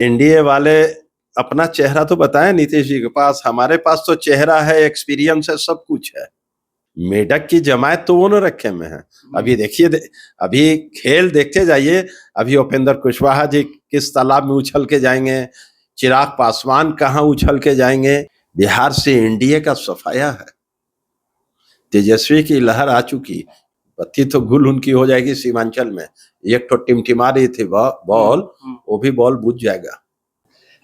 NDA वाले अपना चेहरा तो बताएं नीतीश जी के पास। हमारे पास तो चेहरा है, एक्सपीरियंस है, सब कुछ है। मेढक की जमायत तो वो न रखे में है। अभी देखिए, अभी खेल देखते जाइए। अभी उपेंद्र कुशवाहा जी किस तालाब में उछल के जाएंगे, चिराग पासवान कहाँ उछल के जाएंगे। बिहार से एनडीए का सफाया है। तेजस्वी की लहर आ चुकी, बत्ती तो गुल उनकी हो जाएगी सीमांचल में। एक तो टिमटिमा रही थी बॉल, वो भी बॉल बुझ जाएगा।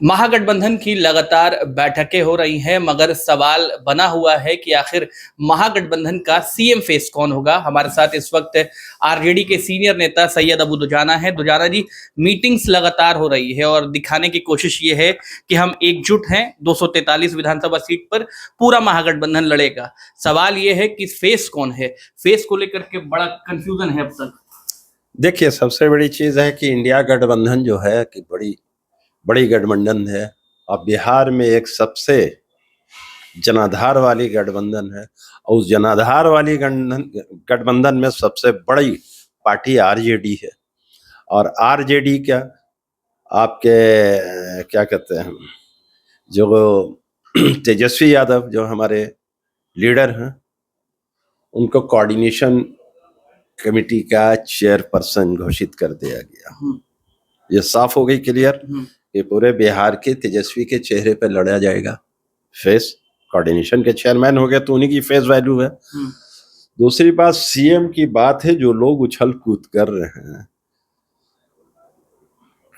महागठबंधन की लगातार बैठकें हो रही हैं, मगर सवाल बना हुआ है कि आखिर महागठबंधन का सीएम फेस कौन होगा। हमारे साथ इस वक्त आरजेडी के सीनियर नेता सैयद अबू दुजाना है। दुजाना जी, मीटिंग्स लगातार हो रही है और दिखाने की कोशिश ये है कि हम एकजुट हैं। 243 विधानसभा सीट पर पूरा महागठबंधन लड़ेगा। सवाल ये है कि फेस कौन है। फेस को लेकर के बड़ा कंफ्यूजन है अब तक। देखिए, सबसे बड़ी चीज है कि इंडिया गठबंधन जो है कि बड़ी गठबंधन है। और बिहार में एक सबसे जनाधार वाली गठबंधन है। और उस जनाधार वाली गठबंधन में सबसे बड़ी पार्टी आरजेडी है। और आरजेडी क्या, आपके क्या कहते हैं, जो तेजस्वी यादव जो हमारे लीडर हैं, उनको कोऑर्डिनेशन कमेटी का चेयरपर्सन घोषित कर दिया गया। ये साफ हो गई, क्लियर कि पूरे बिहार के तेजस्वी के चेहरे पे लड़ा जाएगा फेस। कोऑर्डिनेशन के चेयरमैन हो गए तो उन्हीं की फेस वैल्यू है। दूसरी बात सीएम की बात है। जो लोग उछल कूद कर रहे हैं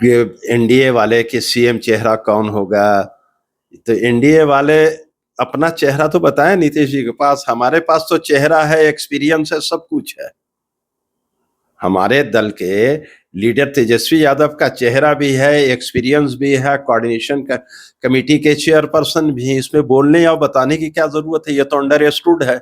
कि एनडीए वाले के सीएम चेहरा कौन होगा, तो एनडीए वाले अपना चेहरा तो बताएं नीतीश जी के पास। हमारे पास तो चेहरा है, एक्सपीरियंस है, सब कुछ है। हमारे दल के लीडर तेजस्वी यादव का चेहरा भी है, एक्सपीरियंस भी है, कोऑर्डिनेशन का कमेटी के चेयरपर्सन भी। इसमें बोलने या बताने की क्या जरूरत है, ये तो अंडरस्टूड है।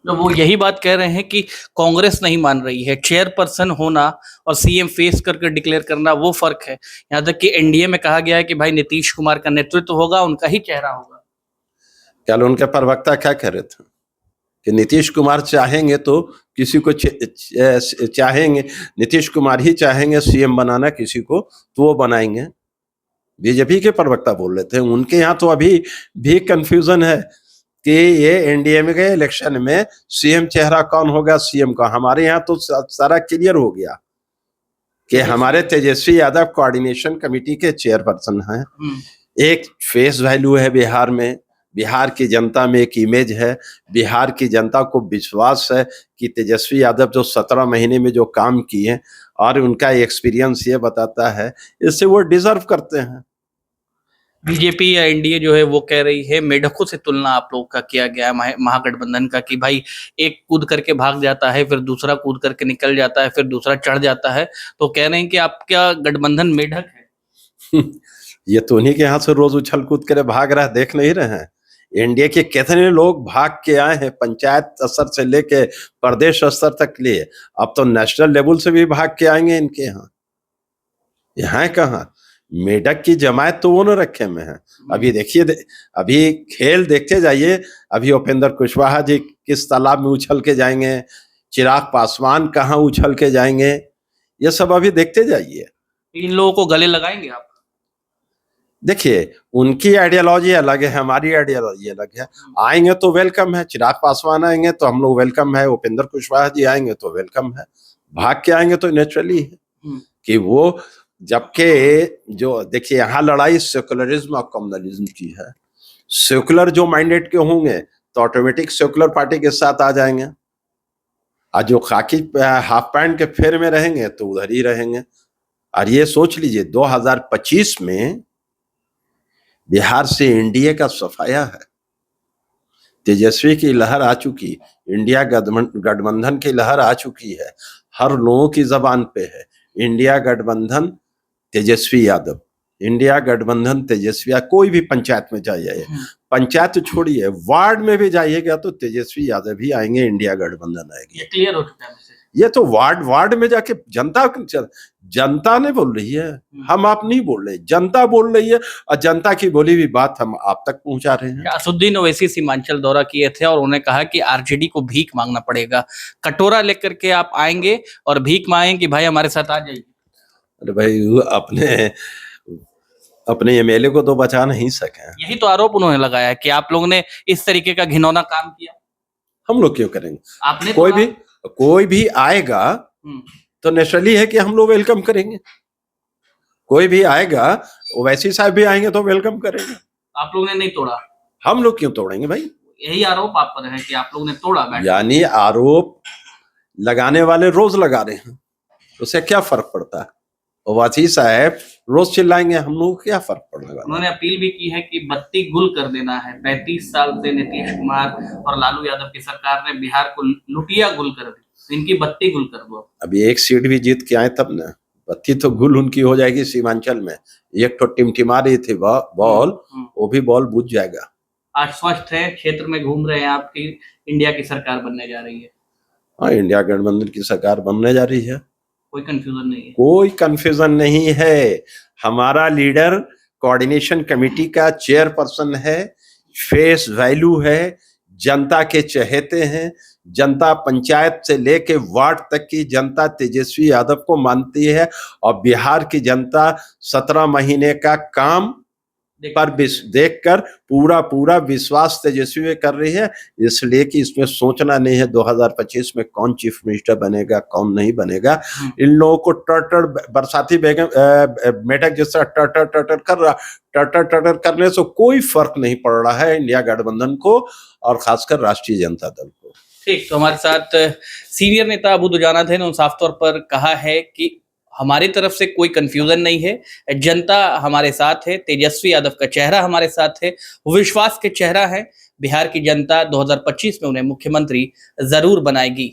तो वो यही बात कह रहे हैं कि कांग्रेस नहीं मान रही है। चेयरपर्सन होना और सीएम फेस करके डिक्लेयर करना वो फर्क है। यहाँ तक कि एनडीए में कहा गया है कि भाई नीतीश कुमार का नेतृत्व होगा, उनका ही चेहरा होगा। कल उनके प्रवक्ता क्या कह रहे थे कि नीतीश कुमार चाहेंगे तो किसी को चाहेंगे, नीतीश कुमार ही चाहेंगे सीएम बनाना किसी को तो वो बनाएंगे। बीजेपी के प्रवक्ता बोल रहे थे। उनके यहाँ तो अभी भी कंफ्यूजन है कि ये एनडीए में गए इलेक्शन में सीएम चेहरा कौन होगा, सीएम का। हमारे यहाँ तो सारा क्लियर हो गया कि हमारे तेजस्वी यादव कोऑर्डिनेशन कमेटी के चेयरपर्सन हैं। एक फेस वैल्यू है बिहार में, बिहार की जनता में एक इमेज है। बिहार की जनता को विश्वास है कि तेजस्वी यादव जो 17 महीने में जो काम किए और उनका एक्सपीरियंस ये बताता है, इससे वो डिजर्व करते हैं। बीजेपी या एनडीए जो है वो कह रही है, मेढकों से तुलना आप लोग का किया गया है महागठबंधन का, कि भाई एक कूद करके भाग जाता है, फिर दूसरा कूद करके निकल जाता है, फिर दूसरा चढ़ जाता है। तो कह रहे हैं कि आपका गठबंधन मेढक है। ये तो उन्हीं के यहाँ से रोज उछल कूद कर भाग रहा है, देख नहीं रहे हैं। एनडीए के कितने लोग भाग के आए हैं, पंचायत स्तर से लेके प्रदेश स्तर तक लिए। अब तो नेशनल लेवल से भी भाग के आएंगे इनके यहाँ। यहाँ कहाँ मेढक की जमायत तो वो न रखे में है। अभी देखिए, अभी खेल देखते जाइए। अभी उपेंद्र कुशवाहा जी किस तालाब में उछल के जाएंगे, चिराग पासवान कहाँ उछल के जाएंगे, ये सब अभी देखते जाइए। इन लोगों को गले लगाएंगे आप? देखिए, उनकी आइडियोलॉजी अलग है, हमारी आइडियोलॉजी अलग है। आएंगे तो वेलकम है, चिराग पासवान आएंगे तो हम लोग वेलकम है, उपेंद्र कुशवाहा जी आएंगे तो वेलकम है। भाग के आएंगे तो नेचुरली है कि वो, जबकि जो देखिए यहाँ लड़ाई सेकुलरिज्म और कम्युनलिज्म की है। सेकुलर जो माइंडेड के होंगे तो ऑटोमेटिक सेकुलर पार्टी के साथ आ जाएंगे, और जो खाकी हाफ पैंट के फेर में रहेंगे तो उधर ही रहेंगे। और ये सोच लीजिए 2025 में बिहार से एनडीए का सफाया है। तेजस्वी की लहर आ चुकी, इंडिया गठबंधन की लहर आ चुकी है। हर लोगों की जबान पे है इंडिया गठबंधन तेजस्वी यादव, इंडिया गठबंधन तेजस्वी। कोई भी पंचायत में जाइए, पंचायत छोड़िए, वार्ड में भी जाइएगा तो तेजस्वी यादव ही आएंगे, इंडिया गठबंधन आएगी। क्लियर हो चुका है। ये तो वार्ड में जाके जनता ने बोल रही है, हम आप नहीं बोल रहे, जनता बोल रही है। और जनता की बोली हुई बात हम आप तक पहुंचा रहे हैं। असदुद्दीन ओवैसी सीमांचल दौरा किए थे और उन्होंने कहा कि आरजेडी को भीख मांगना पड़ेगा। कटोरा लेकर के आप आएंगे और भीख मांगेंगे कि भाई हमारे साथ आ जाइए। अरे भाई वो अपने एमएलए को तो बचा नहीं सके। यही तो आरोप उन्होंने लगाया है कि आप लोगों ने इस तरीके का घिनौना काम किया। हम लोग क्यों करेंगे? आपने तो कोई भी आएगा तो नेचुरली है कि हम लोग वेलकम करेंगे। कोई भी आएगा, ओवैसी साहब भी आएंगे तो वेलकम करेंगे। आप लोगों ने नहीं तोड़ा, हम लोग क्यों तोड़ेंगे भाई? यही आरोप आप पर है कि आप लोगों ने तोड़ा बैठक। यानी आरोप लगाने वाले रोज लगा रहे हैं, उससे क्या फर्क पड़ता है? ओवैसी साहब रोज चिल्लाएंगे, हम लोगों को क्या फर्क पड़ेगा? उन्होंने अपील भी की है कि बत्ती गुल कर देना है। 35 साल से नीतीश कुमार और लालू यादव की सरकार ने बिहार को लुटिया गुल कर दी, तो इनकी बत्ती गुल कर दो। अभी एक सीट भी जीत के आए तब ना, बत्ती तो गुल उनकी हो जाएगी सीमांचल में। एक तो टिमटिमा रही थी बॉल, वो भी बॉल बुझ जाएगा। आश्वस्त है, क्षेत्र में घूम रहे हैं, आपकी इंडिया की सरकार बनने जा रही है। हाँ, इंडिया गठबंधन की सरकार बनने जा रही है, कोई कंफ्यूजन नहीं है। कोई कंफ्यूजन नहीं है। हमारा लीडर कोऑर्डिनेशन कमेटी का चेयरपर्सन है, फेस वैल्यू है, जनता के चहेते हैं। जनता पंचायत से लेके वार्ड तक की जनता तेजस्वी यादव को मानती है, और बिहार की जनता 17 महीने का काम पर देखकर पूरा विश्वास तेजस्वी में कर रही है। इसलिए कि इसमें सोचना नहीं है 2025 में कौन चीफ मिनिस्टर बनेगा, कौन नहीं बनेगा। इन लोगों को टटर बरसाती मेढक जैसा टटर कर रहा, टटर करने से कोई फर्क नहीं पड़ रहा है इंडिया गठबंधन को, और खासकर राष्ट्रीय जनता दल को। ठीक, तो हमारे साथ सीनियर नेता अबू दुजाना थे, उन्होंने साफ तौर पर कहा है कि हमारी तरफ से कोई कंफ्यूजन नहीं है, जनता हमारे साथ है, तेजस्वी यादव का चेहरा हमारे साथ है, विश्वास के चेहरा है। बिहार की जनता 2025 में उन्हें मुख्यमंत्री जरूर बनाएगी।